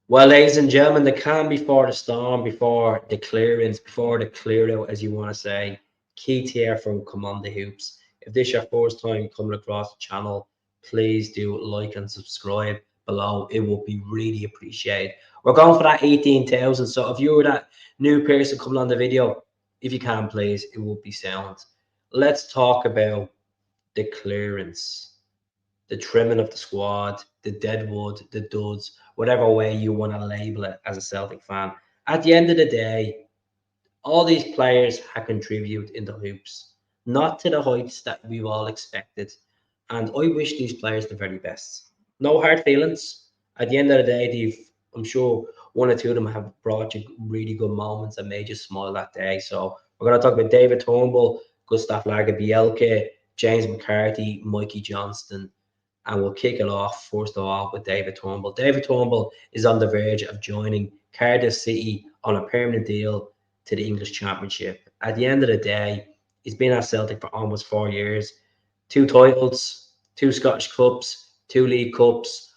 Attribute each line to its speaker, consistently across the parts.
Speaker 1: Well, ladies and gentlemen, the calm before the storm, before the clearance, before the clear out, as you want to say, Keith here from Come On the Hoops. If this is your first time coming across the channel, please do like and subscribe below. It will be really appreciated. We're going for that 18,000. So if you're that new person coming on the video, if you can, please, it will be sound. Let's talk about the clearance, the trimming of the squad, the deadwood, the duds, whatever way you want to label it as a Celtic fan. At the end of the day, all these players have contributed in the hoops, not to the heights that we've all expected. And I wish these players the very best. No hard feelings. At the end of the day, I'm sure one or two of them have brought you really good moments and made you smile that day. So we're going to talk about David Turnbull, GUSTAF LAGERBIEKLE, James McCarthy, Mikey Johnston, and we'll kick it off first of all with David Turnbull. David Turnbull is on the verge of joining Cardiff City on a permanent deal to the English Championship. At the end of the day, he's been at Celtic for almost 4 years, two titles, two Scottish Cups, two League Cups,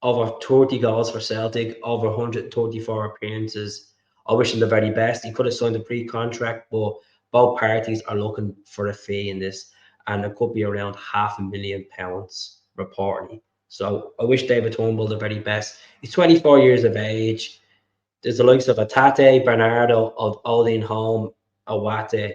Speaker 1: over 30 goals for Celtic, over 134 appearances. I wish him the very best. He could have signed a pre-contract, but both parties are looking for a fee in this, and it could be around £500,000 reportedly. So I wish David Turnbull the very best. He's 24 years of age. There's the likes of Atate, Bernardo, of Odin Home, Awate,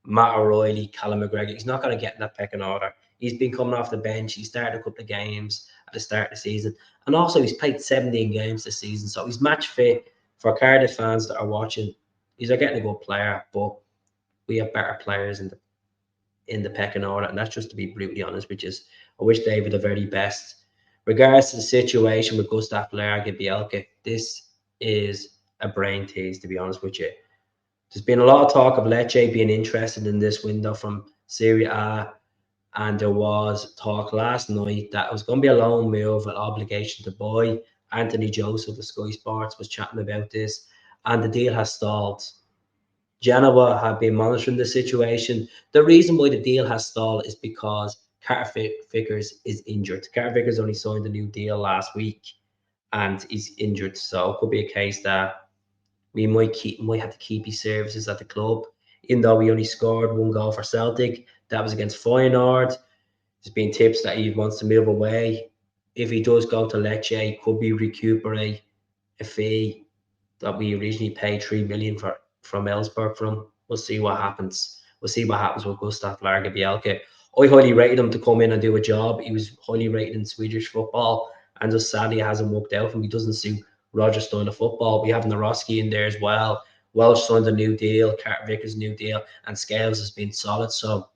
Speaker 1: Matt O'Reilly, Callum McGregor. He's not going to get in that pecking order. He's been coming off the bench. He started a couple of games at the start of the season. And also, he's played 17 games this season. So he's match fit for Cardiff fans that are watching. He's getting a good player, but we have better players in the pecking order. And that's just to be brutally honest, which is I wish David the very best. Regards to the situation with GUSTAF Bielke, this is a brain tease, to be honest with you. There's been a lot of talk of Lecce being interested in this window from Serie A, and there was talk last night that it was going to be a loan move, an obligation to buy. Anthony Joseph of Sky Sports was chatting about this, and the deal has stalled. Genoa have been monitoring the situation. The reason why the deal has stalled is because Carter Vickers is injured. Carter Vickers only signed a new deal last week, and he's injured, so it could be a case that we might have to keep his services at the club. Even though he only scored one goal for Celtic, that was against Feyenoord. There's been tips that he wants to move away. If he does go to Lecce, could we recuperate a fee that we originally paid 3 million for from Ellsberg from? We'll see what happens. We'll see what happens with GUSTAF Bielke. I highly rated him to come in and do a job. He was highly rated in Swedish football, and just sadly it hasn't worked out for him. He doesn't suit Roger's style of football. We have Naroski in there as well. Welsh signed a new deal, Carter Vickers new deal, and Scales has been solid. So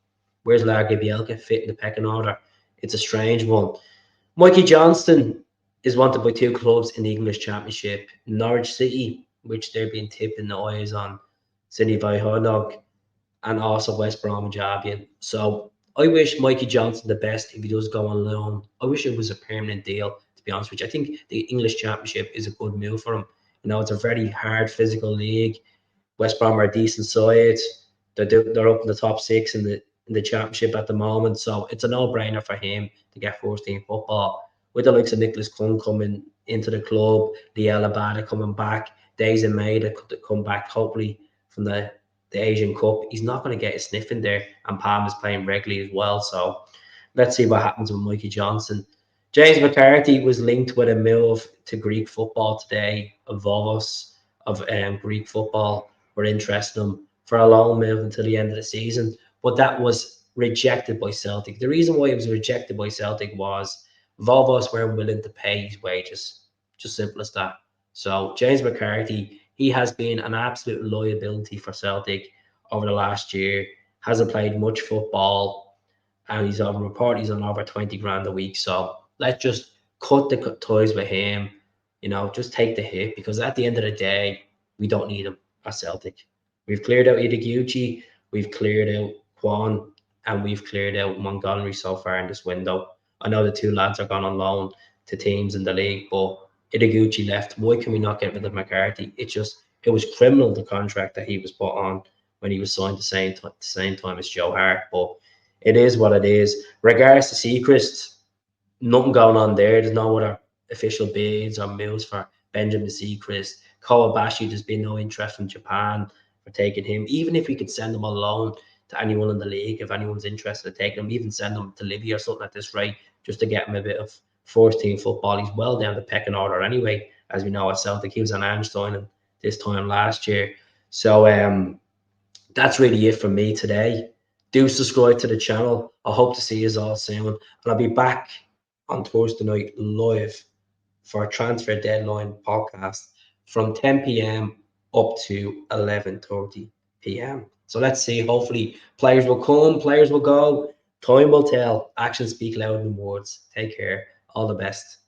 Speaker 1: where's Bielke fit in the pecking order? It's a strange one. Mikey Johnston is wanted by two clubs in the English Championship, Norwich City, which they're being tipping the eyes on, City by Hodog, and also West Brom and Albion. So I wish Mikey Johnston the best if he does go on loan. I wish it was a permanent deal, to be honest with you. I think the English Championship is a good move for him. You know, it's a very hard physical league. West Brom are a decent side. They're up in the top six in the championship at the moment. So it's a no-brainer for him to get first team football. With the likes of Nicholas Klum coming into the club, the Alabama coming back, Days and May that could come back hopefully from the Asian Cup. He's not going to get a sniff in there, and Palm is playing regularly as well. So let's see what happens with Mikey Johnson. James McCarthy was linked with a move to Greek football today. Vovos of Greek football were interested in him for a loan move until the end of the season, but that was rejected by Celtic. The reason why it was rejected by Celtic was Vovos weren't willing to pay his wages. Just simple as that. So James McCarthy, he has been an absolute liability for Celtic over the last year. Hasn't played much football, and he's on report. He's on over 20 grand a week. So let's just cut the ties with him. You know, just take the hit, because at the end of the day, we don't need him at Celtic. We've cleared out Ideguchi, we've cleared out Quan, and we've cleared out Montgomery so far in this window. I know the two lads are gone on loan to teams in the league, but Ideguchi left. Why can we not get rid of McCarthy? It was criminal, the contract that he was put on when he was signed the same time as Joe Hart. But it is what it is. Regards to Secrets, nothing going on there. There's no other official bids or moves for Benjamin Seacrest, Kawabashi. There's been no interest from Japan for taking him. Even if we could send him on loan to anyone in the league, if anyone's interested in taking him, even send him to Libya or something at this rate, just to get him a bit of first team football. He's well down the pecking order anyway, as we know at Celtic. He was on Einstein this time last year. So that's really it from me today. Do subscribe to the channel. I hope to see you all soon, and I'll be back on Thursday night live for a transfer deadline podcast from 10 p.m. up to 11:30 p.m. So let's see. Hopefully, players will come, players will go. Time will tell. Actions speak louder than words. Take care. All the best.